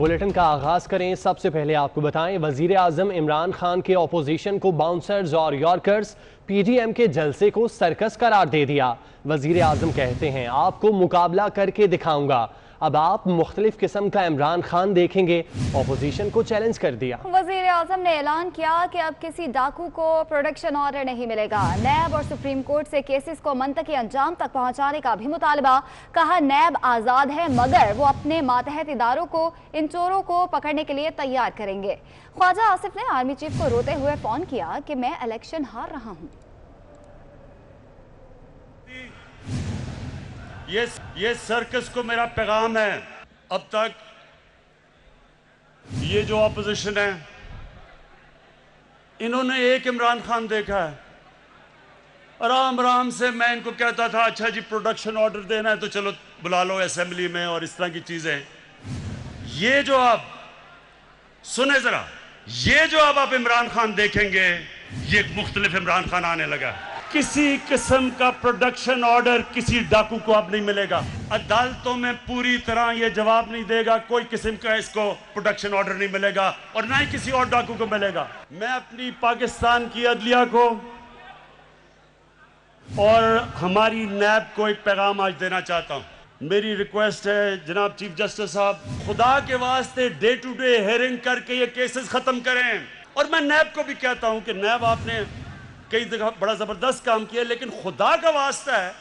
Bulletin का आगाज करें। सबसे पहले आपको बताएं, वजीर आजम इमरान खान के अपोजिशन को बाउंसर्स और यॉर्कर्स पीडीएम के जलसे को सर्कस करार दे दिया। वजीर आजम कहते हैं, आपको मुकाबला करके दिखाऊंगा। अब आप मुख्तलिफ किस्म का इमरान खान देखेंगे। अपोजिशन को चैलेंज कर दिया। वजीर आजम ने ऐलान किया कि अब किसी डाकू को प्रोडक्शन ऑर्डर नहीं मिलेगा। नैब और सुप्रीम कोर्ट से केसेस को मंतकी अंजाम तक पहुंचाने का भी मुतालबा। कहा, नैब आज़ाद है मगर वो अपने मातहत इदारों को इन चोरों को पकड़ने के लिए तैयार करेंगे। ख्वाजा आसिफ ने आर्मी चीफ को रोते हुए फोन किया कि मैं इलेक्शन हार रहा हूँ। ये सर्कस को मेरा पैगाम है। अब तक ये जो अपोजिशन है, इन्होंने एक इमरान खान देखा है। आराम आराम से मैं इनको कहता था, अच्छा जी प्रोडक्शन ऑर्डर देना है तो चलो बुला लो असेंबली में, और इस तरह की चीजें। ये जो आप सुने जरा, ये जो अब आप इमरान खान देखेंगे, ये एक मुख्तलिफ इमरान खान आने लगा। किसी किस्म का प्रोडक्शन ऑर्डर किसी डाकू को अब नहीं मिलेगा। अदालतों में पूरी तरह ये जवाब नहीं देगा, कोई किस्म का इसको प्रोडक्शन ऑर्डर नहीं मिलेगा और ना ही किसी और डाकू को मिलेगा। मैं अपनी पाकिस्तान की अदलिया को और हमारी नैब को एक पैगाम आज देना चाहता हूं। मेरी रिक्वेस्ट है जनाब चीफ जस्टिस साहब, खुदा के वास्ते डे टू डे हेयरिंग करके ये केसेस खत्म करें। और मैं नैब को भी कहता हूं कि नैब आपने कई जगह बड़ा जबरदस्त काम किया, लेकिन खुदा का वास्ता है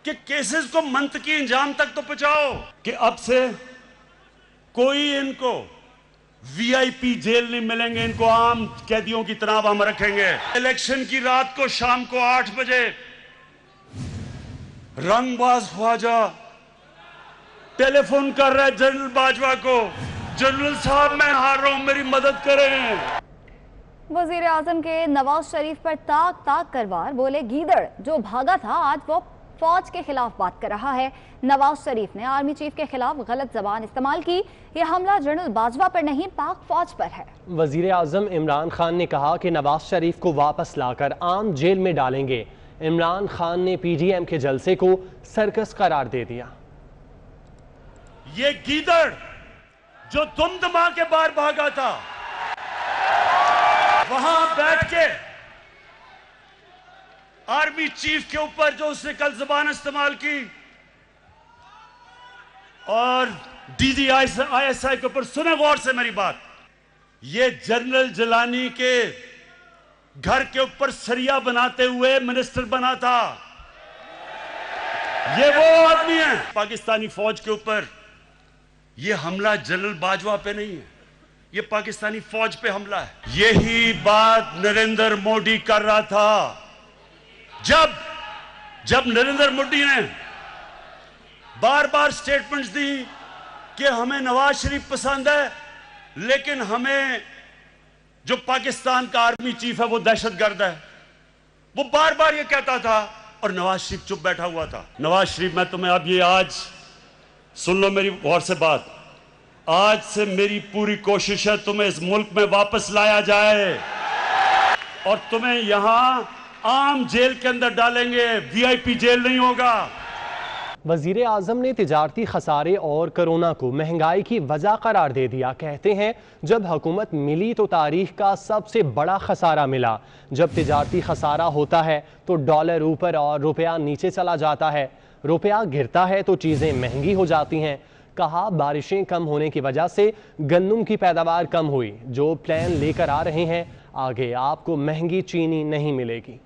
कि केसेस को मंतकी इंजाम तक तो पहुंचाओ कि अब से कोई इनको वीआईपी जेल नहीं मिलेंगे, इनको आम कैदियों की तरह हम रखेंगे। इलेक्शन की रात को शाम को 8 बजे रंगबाज ख्वाजा टेलीफोन कर रहा है जनरल बाजवा को, जनरल साहब मैं हार रहा हूं, मेरी मदद करें। वजीर आजम के नवाज शरीफ पर ताक ताक कर वार। बोले, गीदड़ जो भागा था आज वो फौज के खिलाफ बात कर रहा है। नवाज शरीफ ने आर्मी चीफ के खिलाफ गलत जबान इस्तेमाल की। यह हमला जनरल बाजवा पर नहीं, पाक फौज पर है। वजीर आजम इमरान खान ने कहा कि नवाज शरीफ को वापस लाकर आम जेल में डालेंगे। इमरान खान ने पीडीएम के जलसे को सर्कस करार दे दिया। ये गीदड़ जो दुम दमा के बाहर भागा था, वहां बैठ के आर्मी चीफ के ऊपर जो उसने कल जबान इस्तेमाल की, और DGISI के ऊपर, सुने गौर से मेरी बात, ये जनरल जिलानी के घर के ऊपर सरिया बनाते हुए मिनिस्टर बना था। ये वो आदमी है। पाकिस्तानी फौज के ऊपर ये हमला जनरल बाजवा पे नहीं है, ये पाकिस्तानी फौज पे हमला है। यही बात नरेंद्र मोदी कर रहा था जब नरेंद्र मोदी ने बार बार स्टेटमेंट्स दी कि हमें नवाज शरीफ पसंद है, लेकिन हमें जो पाकिस्तान का आर्मी चीफ है वो दहशतगर्द है। वो बार बार ये कहता था और नवाज शरीफ चुप बैठा हुआ था। नवाज शरीफ, मैं तुम्हें अब ये आज सुन लो मेरी गौर से बात, आज से मेरी पूरी कोशिश है तुम्हें इस मुल्क में वापस लाया जाए और तुम्हें यहां आम जेल के अंदर डालेंगे, वीआईपी जेल नहीं होगा। वजीर आजम ने तिजारती खसारे और कोरोना को महंगाई की वजह करार दे दिया। कहते हैं, जब हुकूमत मिली तो तारीख का सबसे बड़ा खसारा मिला। जब तिजारती खसारा होता है तो डॉलर ऊपर और रुपया नीचे चला जाता है, रुपया गिरता है तो चीज़ें महंगी हो जाती हैं। कहा, बारिशें कम होने की वजह से गंदम की पैदावार कम हुई। जो प्लान लेकर आ रहे हैं, आगे आपको महंगी चीनी नहीं मिलेगी।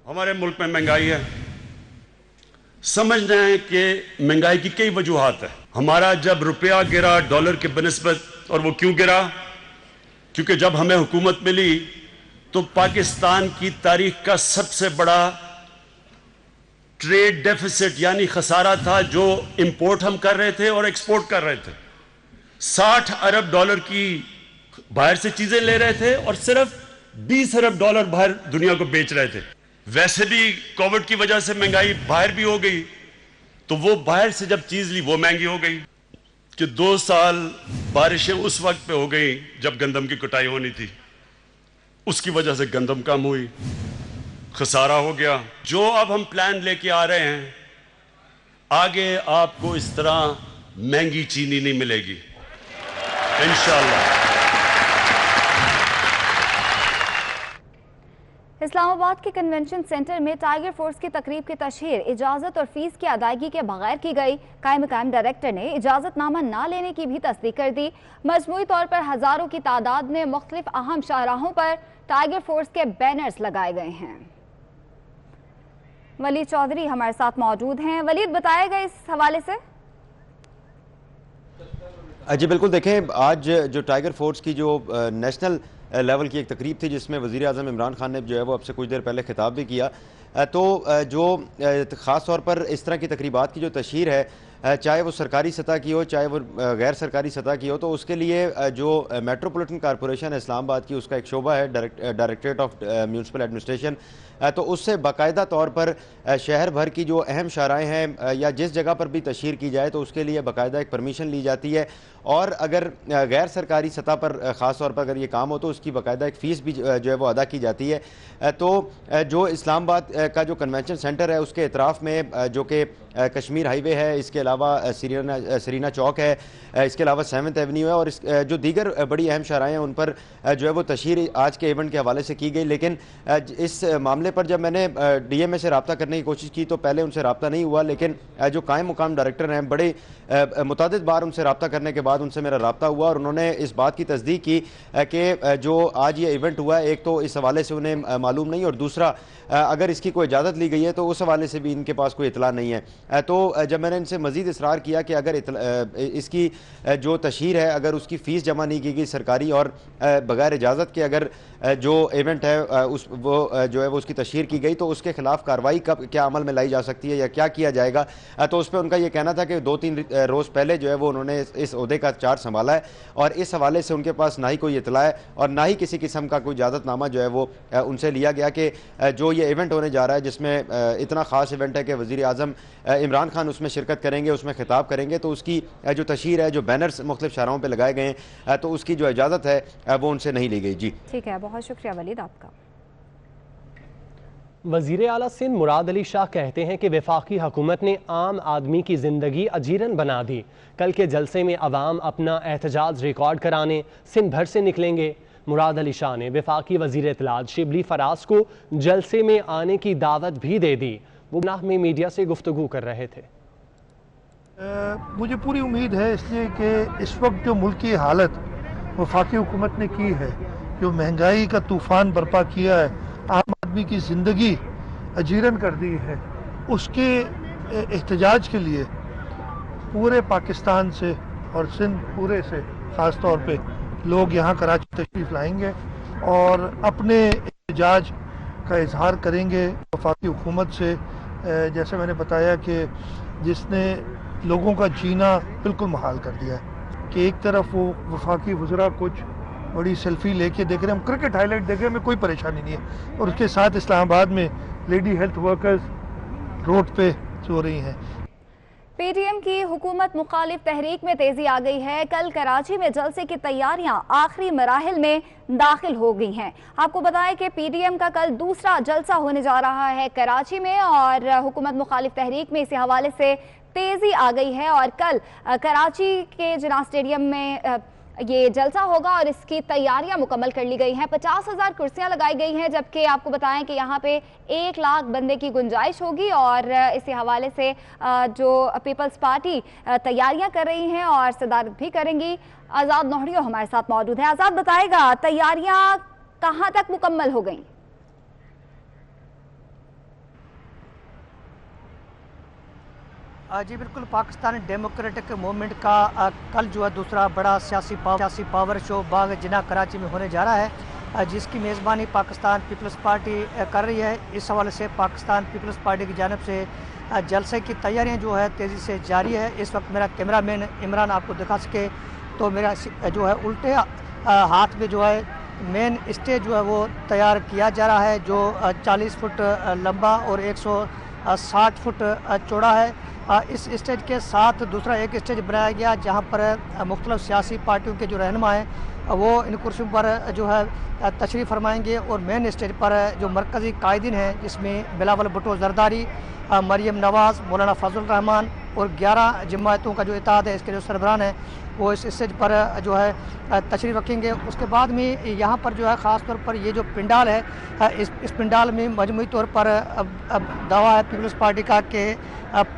हमारे मुल्क में महंगाई है, समझ रहे हैं कि महंगाई की कई वजूहात है। हमारा जब रुपया गिरा डॉलर के बनिस्बत, और वो क्यों गिरा, क्योंकि जब हमें हुकूमत मिली तो पाकिस्तान की तारीख का सबसे बड़ा ट्रेड डेफिसिट यानी खसारा था, जो इंपोर्ट हम कर रहे थे और एक्सपोर्ट कर रहे थे। 60 अरब डॉलर की बाहर से चीजें ले रहे थे और सिर्फ 20 अरब डॉलर बाहर दुनिया को बेच रहे थे। वैसे भी कोविड की वजह से महंगाई बाहर भी हो गई, तो वो बाहर से जब चीज ली वो महंगी हो गई। कि 2 साल बारिशें उस वक्त पे हो गई जब गंदम की कटाई होनी थी, उसकी वजह से गंदम कम हुई, खसारा हो गया। जो अब हम प्लान लेके आ रहे हैं, आगे आपको इस तरह महंगी चीनी नहीं मिलेगी इंशाअल्लाह। इस्लामाबाद के कन्वेंशन सेंटर में टाइगर फोर्स की तकरीब की तशहीर इजाज़त और फीस की अदायगी के बगैर की गई। कायम डायरेक्टर ने इजाज़तनामा ना लेने की भी तस्दीक कर दी। मजमूई तौर पर हज़ारों की तादाद में मुख्तलिफ अहम शाहराहों पर टाइगर फोर्स के बैनर्स लगाए गए हैं। वलीद चौधरी हमारे साथ मौजूद हैं। वलीद, बताएगा इस हवाले से? जी बिल्कुल, देखें आज जो टाइगर फोर्स की जो नेशनल लेवल की एक तकरीब थी जिसमें वज़ीर आज़म इमरान खान ने जो है वो अब से कुछ देर पहले खिताब भी किया, तो जो ख़ास तौर पर इस तरह की तकरीबात की जो तशहीर है, चाहे वो सरकारी सतह की हो चाहे वो गैर सरकारी सतह की हो, तो उसके लिए जो मेट्रोपॉलिटन कॉरपोरेशन है इस्लामाबाद की, उसका एक शोबा है डायरेक्टरेट ऑफ म्यूनसिपल एडमिनिस्ट्रेशन, तो उससे बाकायदा तौर पर शहर भर की जो अहम शाहराएँ हैं या जिस जगह पर भी तशहीर की जाए तो उसके लिए बाकायदा एक परमिशन ली जाती है। और अगर गैर सरकारी सतह पर ख़ास तौर पर अगर ये काम हो तो उसकी बाकायदा एक फ़ीस भी जो है वो अदा की जाती है। तो जो इस्लामाबाद का जो कन्वेंशन सेंटर है उसके इतराफ़ में जो कि कश्मीर हाईवे है, इसके अलावा सरीना चौक है, इसके अलावा 7th एवेन्यू है और जो दीगर बड़ी अहम शाहराएँ हैं उन पर जो है वो तशहीर आज के इवेंट के हवाले से की गई। लेकिन इस मामले पर जब मैंने DMA से रब्ता करने की कोशिश की तो पहले उनसे रब्ता नहीं हुआ, लेकिन जो कायम मुकाम डायरेक्टर हैं बड़े मुतअद्दिद बार उनसे रब्ता करने के बाद उनसे मेरा रब्ता हुआ और उन्होंने इस बात की तस्दीक की कि जो आज ये इवेंट हुआ है, एक तो इस हवाले से उन्हें मालूम नहीं और दूसरा अगर इसकी कोई इजाज़त ली गई है तो उस हवाले से भी इनके पास कोई इतला नहीं है। तो जब मैंने इनसे मज़ीद इसरार किया कि अगर इसकी जो तशहीर है अगर उसकी फ़ीस जमा नहीं की गई सरकारी और बगैर इजाज़त के अगर जो इवेंट है वो जो है वो उसकी तशहीर की गई तो उसके खिलाफ कार्रवाई कब क्या अमल में लाई जा सकती है या क्या किया जाएगा, तो उस पर उनका ये कहना था कि 2-3 रोज़ पहले जो है वो उन्होंने इस ओहदे का चार्ज संभाला है और इस हवाले से उनके पास ना ही कोई इतला है और ना ही किसी किस्म का कोई इजाज़तनामा जो है वो उनसे लिया गया कि जो ये इवेंट होने जा रहा है जिसमें इतना ख़ास इवेंट है कि वज़ीर आज़म इमरान खान उसमें शिरकत करेंगे, उसमें खिताब करेंगे, तो उसकी जो तशहीर है, जो बैनर्स मुख्तलिफ शाहराहों पर लगाए गए हैं, तो उसकी जो इजाज़त है वो उनसे नहीं ली गई। जी ठीक है, बहुत शुक्रिया वलीद आपका। वज़ीर आला सिंध मुराद अली शाह कहते हैं कि वफाकी हुकूमत ने आम आदमी की ज़िंदगी अजीरन बना दी। कल के जलसे में अवाम अपना एहतजाज रिकॉर्ड कराने सिंध भर से निकलेंगे। मुराद अली शाह ने वफाकी वज़ीर इत्तलात शिबली फराज को जलसे में आने की दावत भी दे दी। वो नाह में मीडिया से गुफ्तगू कर रहे थे। मुझे पूरी उम्मीद है इसलिए कि इस वक्त जो मुल्क की हालत वफाकी हुकूमत ने की है, जो महंगाई का तूफ़ान बर्पा किया है, आम आदमी की ज़िंदगी अजीरन कर दी है, उसके एहतजाज के लिए पूरे पाकिस्तान से और सिंध पूरे से ख़ास तौर पे लोग यहाँ कराची तशरीफ़ लाएंगे और अपने एहतजाज का इजहार करेंगे वफाकी हुकूमत से। जैसे मैंने बताया कि जिसने लोगों का जीना बिल्कुल मुहाल कर दिया है कि एक तरफ वो वफाकी वज़रा कुछ बड़ी सेल्फी लेके देख रहे हैं, हम क्रिकेट हाईलाइट देख रहे हैं, हमें कोई परेशानी नहीं है, और उसके साथ इस्लामाबाद में लेडी हेल्थ वर्कर्स रोड पे सो रही हैं। PTM की हुकूमत मुखालिफ तहरीक में तेजी आ गई है। कल कराची में जलसे की तैयारियां आखिरी मराहिल में दाखिल हो गई हैं। आपको बताएं कि PTM का कल दूसरा जलसा होने जा रहा है कराची में और हुकूमत मुखालिफ तहरीक में इसी हवाले से तेजी आ गई है और कल कराची के जिना स्टेडियम में ये जलसा होगा और इसकी तैयारियां मुकम्मल कर ली गई हैं। 50,000 कुर्सियां लगाई गई हैं, जबकि आपको बताएं कि यहाँ पे 1 लाख बंदे की गुंजाइश होगी और इसी हवाले से जो पीपल्स पार्टी तैयारियां कर रही हैं और सदारत भी करेंगी। आज़ाद नोहरियो हमारे साथ मौजूद है। आज़ाद, बताएगा तैयारियां कहाँ तक मुकम्मल हो गई? जी बिल्कुल, पाकिस्तान डेमोक्रेटिक मूवमेंट का कल जो है दूसरा बड़ा सियासी पावर शो बाग जिना कराची में होने जा रहा है, जिसकी मेज़बानी पाकिस्तान पीपल्स पार्टी कर रही है। इस हवाले से पाकिस्तान पीपल्स पार्टी की जानिब से जलसे की तैयारियां जो है तेज़ी से जारी है। इस वक्त मेरा कैमरामैन इमरान आपको दिखा सके तो मेरा जो है उल्टे हाथ में जो है मेन स्टेज जो है वो तैयार किया जा रहा है, जो 40 फुट लंबा और 160 फुट चौड़ा है। इस स्टेज के साथ दूसरा एक स्टेज बनाया गया जहां पर मुख्तलिफ सियासी पार्टियों के जो रहनुमा हैं वो इन कुर्सियों पर जो है तशरीफ़ फरमाएंगे और मेन स्टेज पर जो मरकज़ी कायदीन हैं जिसमें बिलावल भुट्टो ज़रदारी, मरियम नवाज़, मौलाना फजल रहमान, اور 11 جماعتوں کا جو اتحاد ہے اس کے جو سربراہ ہیں وہ اس اسٹیج پر جو ہے تشریف رکھیں گے. اس کے بعد میں یہاں پر جو ہے خاص طور پر یہ جو پنڈال ہے اس پنڈال میں مجموعی طور پر دعویٰ ہے پیپلز پارٹی کا کہ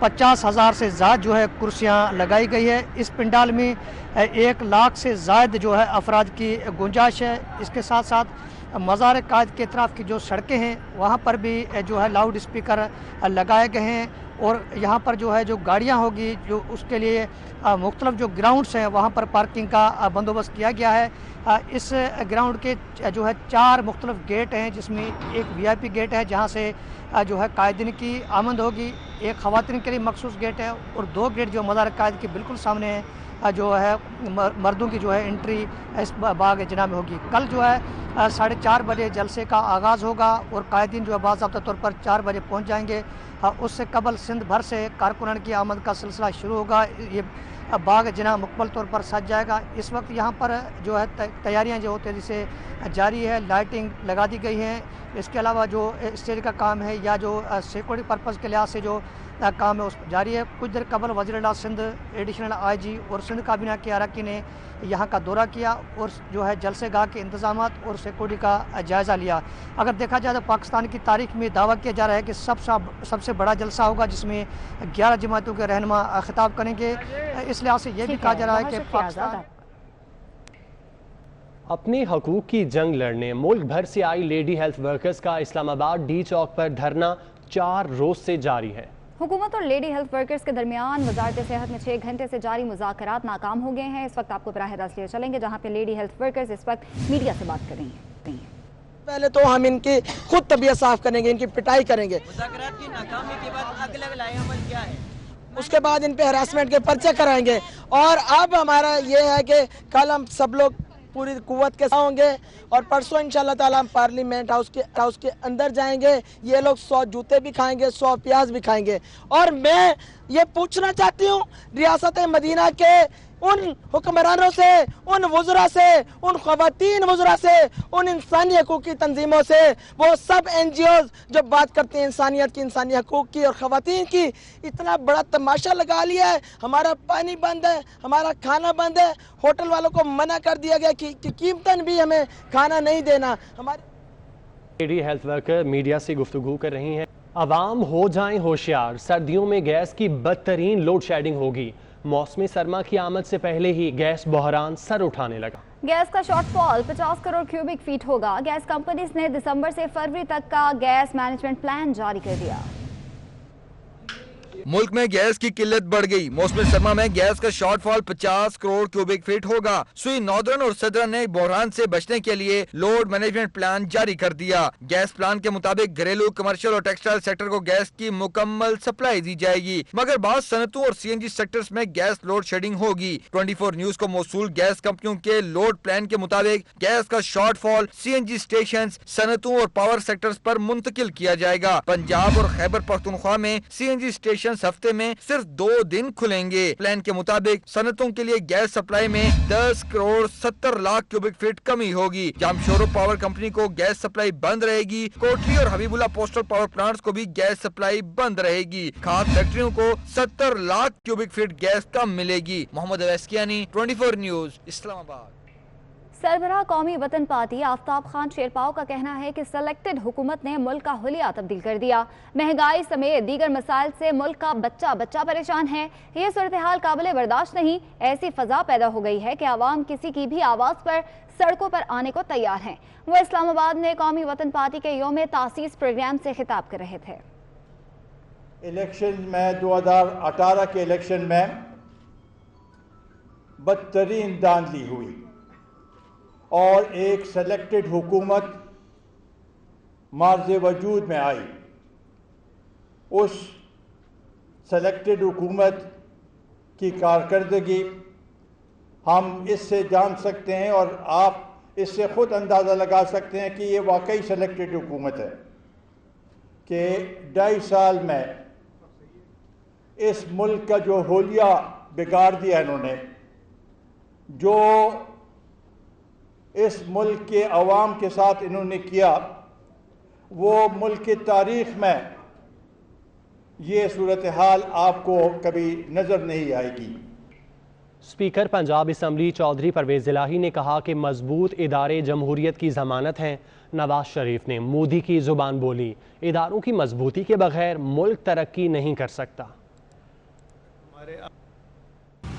50,000 سے زائد جو ہے کرسیاں لگائی گئی ہے. اس پنڈال میں 1 لاکھ سے زائد جو ہے افراد کی گنجائش ہے. اس کے ساتھ ساتھ مزار قائد کے اطراف کی جو سڑکیں ہیں وہاں پر بھی جو ہے لاؤڈ اسپیکر لگائے گئے ہیں اور یہاں پر جو ہے جو گاڑیاں ہوگی جو اس کے لیے مختلف جو گراؤنڈس ہیں وہاں پر پارکنگ کا بندوبست کیا گیا ہے. اس گراؤنڈ کے جو ہے 4 مختلف گیٹ ہیں جس میں ایک VIP گیٹ ہے جہاں سے جو ہے قائدین کی آمد ہوگی, ایک خواتین کے لیے مخصوص گیٹ ہے اور 2 گیٹ جو مزار قائد کے بالکل سامنے ہیں جو ہے مردوں کی جو ہے انٹری اس باغ جناح میں ہوگی. کل جو ہے 4:30 بجے جلسے کا آغاز ہوگا اور قائدین جو ہے باضابطہ طور پر 4 بجے پہنچ جائیں گے. اس سے قبل سندھ بھر سے کارکنان کی آمد کا سلسلہ شروع ہوگا. یہ باغ جناح مکمل طور پر سج جائے گا. اس وقت یہاں پر جو ہے تیاریاں جو تیزی سے جاری ہے, لائٹنگ لگا دی گئی ہے. اس کے علاوہ جو اسٹیج کا کام ہے یا جو سیکورٹی پرپز کے لحاظ سے جو کام ہے اس جاری ہے. کچھ دیر قبل وزیر اعلیٰ سندھ, ایڈیشنل IG اور سندھ کابینہ کے اراکین نے یہاں کا دورہ کیا اور جو ہے جلسے گاہ کے انتظامات اور سیکورٹی کا جائزہ لیا. اگر دیکھا جائے تو پاکستان کی تاریخ میں دعویٰ کیا جا رہا ہے کہ سب سے بڑا جلسہ ہوگا جس میں 11 جماعتوں کے رہنما خطاب کریں گے. اس لحاظ سے یہ بھی کہا جا رہا ہے کہ پاکستان اپنے حقوق کی جنگ لڑنے ملک بھر سے آئی لیڈی ہیلتھ ورکرز کا اسلام آباد ڈی چوک پر دھرنا 4 روز سے جاری ہے. حکومت اور لیڈی ہیلتھ ورکرز کے درمیان وزارت صحت میں 6 گھنٹے سے جاری مذاکرات ناکام ہو گئے ہیں. اس وقت آپ کو براہ راست لے چلیں گے جہاں پہ لیڈی ہیلتھ ورکرز اس وقت میڈیا سے بات کر رہی ہیں. پہلے تو ہم ان کی خود طبیعت صاف کریں گے, ان کی پٹائی کریں گے. مذاکرات کی ناکامی کے بعد اگلا لائحہ عمل کیا ہے؟ اس کے بعد ان پہ ہراسمنٹ کے پرچے کرائیں گے. اور اب ہمارا یہ ہے کہ کل ہم سب لوگ پوری قوت کے ساتھ ہوں گے اور پرسوں انشاءاللہ تعالی ہم پارلیمنٹ ہاؤس کے اندر جائیں گے. یہ لوگ 100 جوتے بھی کھائیں گے, 100 پیاز بھی کھائیں گے. اور میں یہ پوچھنا چاہتی ہوں ریاست مدینہ کے ان حکمرانوں سے, ان وزراء سے, ان خواتین وزراء سے, ان انسانی حقوق کی تنظیموں سے, وہ سب NGOs جو بات کرتے ہیں انسانیت کی, انسانی حقوق کی اور خواتین کی, اتنا بڑا تماشا لگا لیا ہے. ہمارا پانی بند ہے, ہمارا کھانا بند ہے, ہوٹل والوں کو منع کر دیا گیا کہ قیمتاً بھی ہمیں کھانا نہیں دینا. لیڈی ہیلتھ ورکر میڈیا سے گفتگو کر رہی ہیں. عوام ہو جائیں ہوشیار, سردیوں میں گیس کی بدترین لوڈ شیڈنگ ہوگی. موسم سرما کی آمد سے پہلے ہی گیس بحران سر اٹھانے لگا. گیس کا شارٹ فال 50 کروڑ کیوبک فیٹ ہوگا. گیس کمپنیز نے دسمبر سے فروری تک کا گیس مینجمنٹ پلان جاری کر دیا. ملک میں گیس کی قلت بڑھ گئی. موسم سرما میں گیس کا شارٹ فال 50 کروڑ کیوبک فیٹ ہوگا. سوئی ناردرن اور صدرن نے بحران سے بچنے کے لیے لوڈ مینجمنٹ پلان جاری کر دیا. گیس پلان کے مطابق گھریلو, کمرشل اور ٹیکسٹائل سیکٹر کو گیس کی مکمل سپلائی دی جائے گی, مگر بعض صنعتوں اور CNG سیکٹرز میں گیس لوڈ شیڈنگ ہوگی. 24 نیوز کو موصول گیس کمپنیوں کے لوڈ پلان کے مطابق گیس کا شارٹ فال CNG اسٹیشنز, صنعتوں اور پاور سیکٹرز پر منتقل کیا جائے گا. پنجاب اور خیبر پختونخوا میں CNG اسٹیشن ہفتے میں صرف 2 دن کھلیں گے. پلان کے مطابق صنعتوں کے لیے گیس سپلائی میں 10 کروڑ 70 لاکھ کیوبک فٹ کمی ہوگی. جامشورو پاور کمپنی کو گیس سپلائی بند رہے گی. کوٹلی اور حبیب اللہ پوسٹل پاور پلانٹس کو بھی گیس سپلائی بند رہے گی. کھاد فیکٹریوں کو 70 لاکھ کیوبک فٹ گیس کم ملے گی. محمد اویسکیانی, 24 نیوز, اسلام آباد. سربراہ قومی وطن پارٹی آفتاب خان شیرپاؤ کا کہنا ہے کہ سلیکٹڈ حکومت نے ملک کا حلیہ تبدیل کر دیا. مہنگائی سمیت دیگر مسائل سے ملک کا بچہ پریشان ہے. یہ صورتحال قابل برداشت نہیں. ایسی فضا پیدا ہو گئی ہے کہ عوام کسی کی بھی آواز پر سڑکوں پر آنے کو تیار ہیں. وہ اسلام آباد میں قومی وطن پارٹی کے یوم تاسیس پروگرام سے خطاب کر رہے تھے. الیکشن میں 2018 کے الیکشن میں بدترین دھاندلی ہوئی اور ایک سلیکٹڈ حکومت مارز وجود میں آئی. اس سلیکٹڈ حکومت کی کارکردگی ہم اس سے جان سکتے ہیں اور آپ اس سے خود اندازہ لگا سکتے ہیں کہ یہ واقعی سلیکٹڈ حکومت ہے کہ 2.5 سال میں اس ملک کا جو حلیہ بگاڑ دیا انہوں نے, جو اس ملک کے عوام کے ساتھ انہوں نے کیا, وہ ملک کی تاریخ میں ये सूरत हाल आपको कभी नज़र नहीं आएगी। स्पीकर पंजाब असम्बली चौधरी परवेज़ इलाही ने कहा कि मजबूत इदारे जमहूरियत की ज़मानत हैं। नवाज शरीफ ने मोदी की ज़ुबान बोली, इदारों की मजबूती के बगैर मुल्क तरक्की नहीं कर सकता। हमारे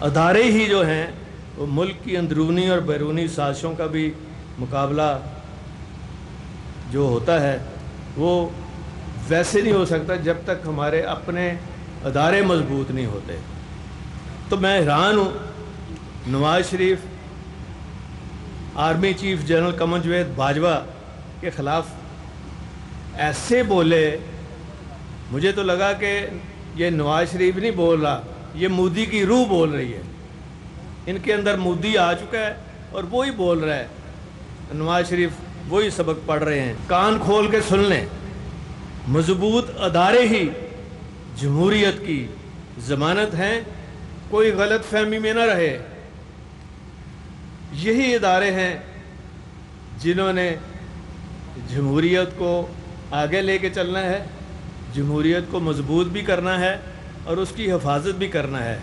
अदारे ही जो हैं वो मुल्क की अंदरूनी और बैरूनी साजिशों का भी मुकाबला जो होता है वो वैसे नहीं हो सकता जब तक हमारे अपने अदारे मजबूत नहीं होते। तो मैं हैरान हूँ, Nawaz Sharif army chief general Qamar Javed Bajwa के ख़िलाफ़ ऐसे बोले, मुझे तो लगा कि ये नवाज शरीफ नहीं बोल रहा, ये मोदी की रूह बोल रही है। इनके अंदर मोदी आ चुका है और वही बोल रहा है, नवाज शरीफ वही सबक पढ़ रहे हैं। कान खोल के सुन लें, मजबूत अदारे ही जमहूरियत की ज़मानत हैं, कोई गलत फहमी में न रहे। यही इदारे हैं जिन्होंने जमहूरियत को आगे लेके चलना है, जमहूरियत को मजबूत भी करना है और उसकी हिफाजत भी करना है।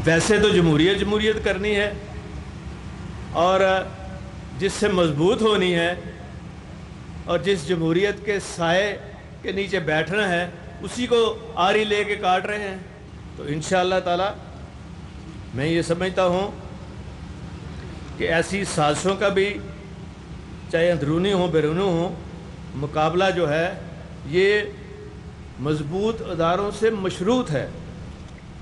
वैसे तो जमहूरियत करनी है और जिससे मजबूत होनी है और जिस जमहूरियत के साए के नीचे बैठना है उसी को आरी लेके काट रहे हैं। तो इंशाअल्लाह ताला मैं ये समझता हूँ कि ऐसी साजिशों का भी चाहे अंदरूनी हो बैरूनी हो मुकाबला जो है ये मजबूत अदारों से मशरूत है।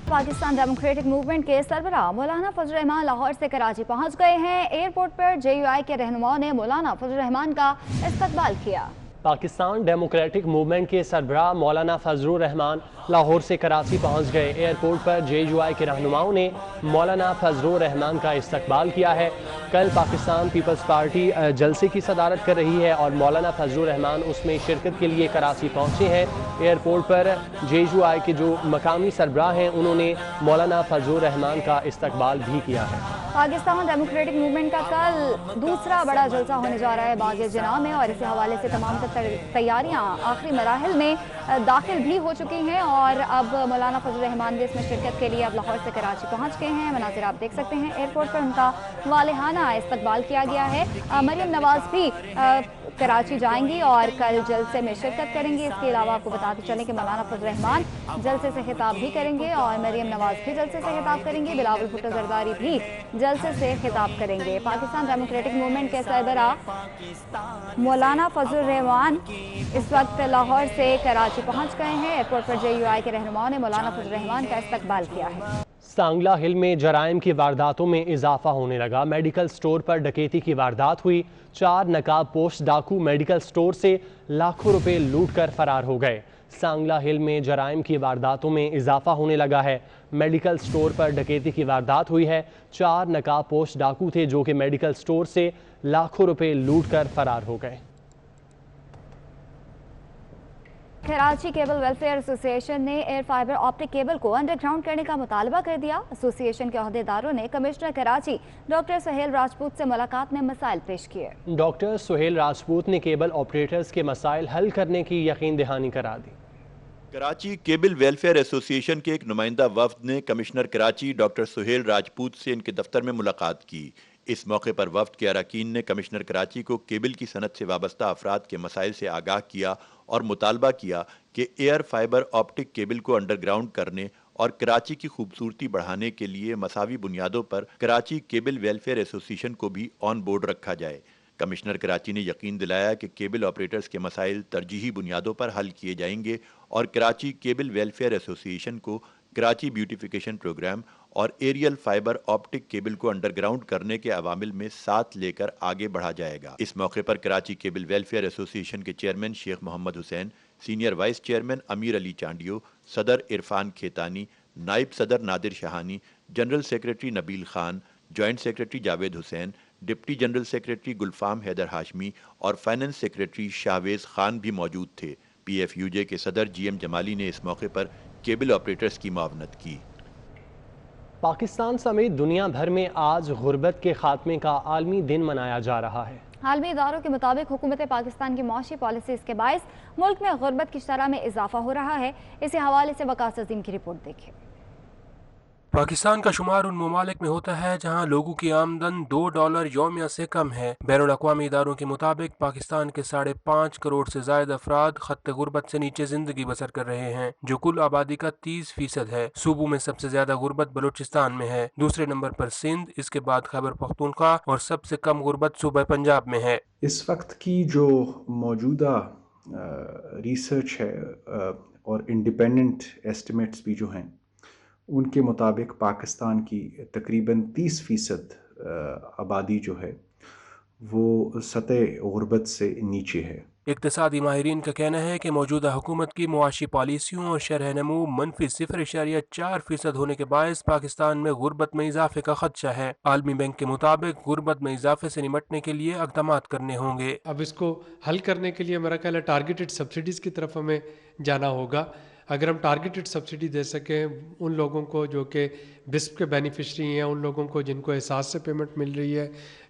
पाकिस्तान डेमोक्रेटिक मूवमेंट के सरबराह मौलाना फजल रहमान लाहौर से कराची पहुंच गए हैं। एयरपोर्ट पर JUI के रहनुमाओं ने मौलाना फजल रहमान का इस्तकबाल किया। पाकिस्तान डेमोक्रेटिक मूवमेंट के सरबराह मौलाना फजल रहमान लाहौर से कराची पहुंच गए। एयरपोर्ट पर JUI के रहनुमाओं ने मौलाना फजल रहमान का इस्तकबाल किया है। कल पाकिस्तान पीपल्स पार्टी जलसे की सदारत कर रही है और मौलाना फजल रहमान उसमें शिरकत के लिए कराची पहुंचे हैं। एयरपोर्ट पर JUI के जो मकामी सरबराह हैं उन्होंने मौलाना फजल रहमान का इस्तकबाल भी किया है। पाकिस्तान डेमोक्रेटिक मूवमेंट का कल दूसरा बड़ा जलसा होने जा रहा है बाग जिना में और इसी हवाले से तमाम तैयारियां आखिरी मराहिल में दाखिल भी हो चुकी हैं और अब मौलाना फजल रहमान भी इसमें शिरकत के लिए अब लाहौर से कराची पहुंच गए हैं। मनाज़िर आप देख सकते हैं, एयरपोर्ट पर उनका वालिहाना इस्तकबाल किया गया है। मरियम नवाज भी कराची जाएंगी और कल जलसे में शिरकत करेंगी। इसके अलावा आपको बताते चलें कि मौलाना फजल रहमान जलसे से खिताब भी करेंगे और मरियम नवाज भी जलसे से खिताब करेंगी। बिलावल भुट्टो जरदारी भी जलसे से खिताब करेंगे। पाकिस्तान डेमोक्रेटिक मूवमेंट के सरबराह मौलाना फजल रहमान इस वक्त लाहौर से कराची पहुंच गए हैं। एयरपोर्ट पर JUI के रहनुमाओं ने मौलाना फजल रहमान का इस्तकबाल किया है। सांगला हिल में जराइम की वारदातों में इजाफा होने लगा। मेडिकल स्टोर पर डकैती की वारदात हुई। 4 नकाब पोश डाकू मेडिकल स्टोर से लाखों रुपए लूट कर फरार हो गए। सांगला हिल में जराइम की वारदातों में इजाफा होने लगा है। मेडिकल स्टोर पर डकैती की वारदात हुई है। 4 नकाब पोश डाकू थे जो कि मेडिकल स्टोर से लाखों रुपए लूट कर फरार हो गए। कराची केबल वेलफेयर एसोसिएशन ने एयर फाइबर ऑप्टिक केबल को अंडरग्राउंड करने का मुतालबा कर दिया। एसोसिएशन के अहदेदारों ने कमिश्नर कराची डॉक्टर सुहेल राजपूत से मुलाकात में मसाइल पेश किए। डॉक्टर सुहेल राजपूत ने केबल ऑपरेटर्स के मसाइल हल करने की यकीन दहानी करा दी। कराची केबल वेलफेयर एसोसिएशन के एक नुमाइंदा वफ्द ने कमिश्नर कराची डॉक्टर सुहेल राजपूत से इनके दफ्तर में मुलाकात की। इस मौके पर वफ्द के अरकान ने कमिश्नर कराची को केबल की सनत से वाबस्ता अफराद के मसाइल से आगाह किया और मुतालबा किया कि एयर फाइबर ऑप्टिक केबल को अंडरग्राउंड करने और कराची की खूबसूरती बढ़ाने के लिए मसावी बुनियादों पर कराची केबल वेलफेयर एसोसिएशन को भी ऑन बोर्ड रखा जाए। कमिश्नर कराची ने यकीन दिलाया कि केबल ऑपरेटर्स के मसाइल तरजीही बुनियादों पर हल किए जाएंगे और कराची केबल वेलफेयर एसोसिएशन को कराची ब्यूटिफिकेशन प्रोग्राम और एरियल फाइबर ऑप्टिक केबल को अंडरग्राउंड करने के अवामिल में साथ लेकर आगे बढ़ा जाएगा। इस मौके पर कराची केबल वेलफेयर एसोसिएशन के chairman Sheikh Mohammad Hussain, senior vice chairman Amir Ali Chandio, सदर इरफान खेतानी, नायब सदर Nadir Shahani, general secretary Nabeel Khan, joint secretary Javed Hussain, deputy general secretary Gulfam Haider Hashmi और फाइनेंस सेक्रेटरी शाहवेज खान भी मौजूद थे। PFUJ के सदर GM जमाली ने इस मौके पर केबल ऑपरेटर्स की मुआवनत की। पाकिस्तान समेत दुनिया भर में आज गुर्बत के खात्मे का आलमी दिन मनाया जा रहा है। عالمی اداروں के मुताबिक हुकूमत पाकिस्तान की मुआशी पॉलिसीज के बायस मुल्क में गुर्बत की शरह में इजाफा हो रहा है। इसी हवाले से वकास अजीम की रिपोर्ट देखें। पाकिस्तान का शुमार उन ममालिक में होता है जहाँ लोगों की आमदन $2 यौमिया से कम है। बैनुल अक़वामी इदारों के मुताबिक पाकिस्तान के 5.5 करोड़ से ज़ायद अफराद खत्त गुर्बत से नीचे जिंदगी बसर कर रहे हैं, जो कुल आबादी का 30% है। सूबों में सबसे ज्यादा गुर्बत बलूचिस्तान में है, दूसरे नंबर पर सिंध, इसके बाद खैबर पख्तूनख्वा और सबसे कम गुर्बत सूबा पंजाब में है। इस वक्त की जो मौजूदा रिसर्च है और इंडिपेंडेंट एस्टिमेट्स भी जो हैं, उनके मुताबिक पाकिस्तान की तकरीबन 30% आबादी जो है वो सतह गुर्बत से नीचे है। इक्तिसादी माहिरीन का कहना है कि मौजूदा हुकूमत की मुआशी पॉलिसियों और शरह नमू -0.4% होने के बायस पाकिस्तान में गुर्बत में इजाफे का खदशा है। आलमी बैंक के मुताबिक गुर्बत में इजाफे से निमटने के लिए इक़दाम करने होंगे। अब इसको हल करने के लिए मेरा ख्याल है टारगेटेड सब्सिडीज़ की तरफ हमें जाना होगा। अगर हम टारगेटेड सब्सिडी दे सकें उन लोगों को जो कि बिस्प के बेनिफिशरी हैं, उन लोगों को जिनको एहसास से पेमेंट मिल रही है,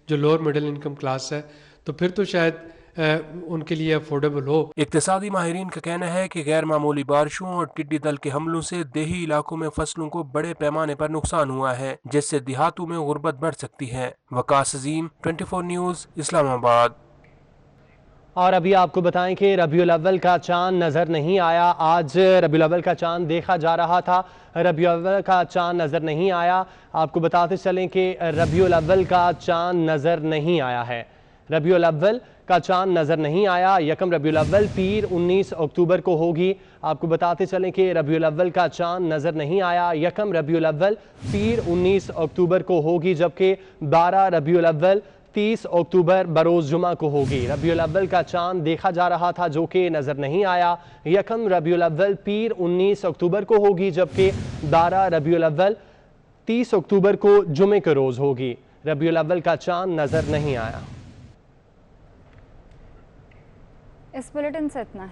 जो लोअर मिडिल इनकम क्लास है, तो फिर तो शायद उनके लिए अफोर्डेबल हो। इक्तिसादी माहिरीन का कहना है कि गैर मामूली बारिशों और टिड्डी दल के हमलों से देही इलाकों में फसलों को बड़े पैमाने पर नुकसान हुआ है, जिससे देहातों में गुर्बत बढ़ सकती है। वकास अजीम, 24 न्यूज़, इस्लामाबाद। और अभी आपको बताएं कि रबीउल अव्वल का चांद नज़र नहीं आया। आज रबीउल अव्वल का चांद देखा जा रहा था, रबीउल अव्वल का चांद नज़र नहीं आया। आपको बताते चलें कि रबीउल अव्वल का चांद नज़र नहीं आया है। रबीउल अव्वल का चांद नज़र नहीं आया। यकम रबीउल अव्वल पीर 19 अक्टूबर को होगी। आपको बताते चलें कि रबीउल अव्वल का चांद नज़र नहीं आया। यकम रबीउल अव्वल पीर 19 अक्टूबर को होगी, जबकि 12 रबीउल अव्वल 30 अक्टूबर बरोज़ जुमा को होगी। रबीउल अव्वल का चांद देखा जा रहा था जो कि नज़र नहीं आया। यकम रबीउल अव्वल पीर 19 अक्टूबर को होगी, जबकि 12 रबीउल अव्वल 30 अक्टूबर को जुमे के रोज़ होगी। रबीउल अव्वल का चांद नज़र नहीं आया। इस बुलेटिन से इतना ही।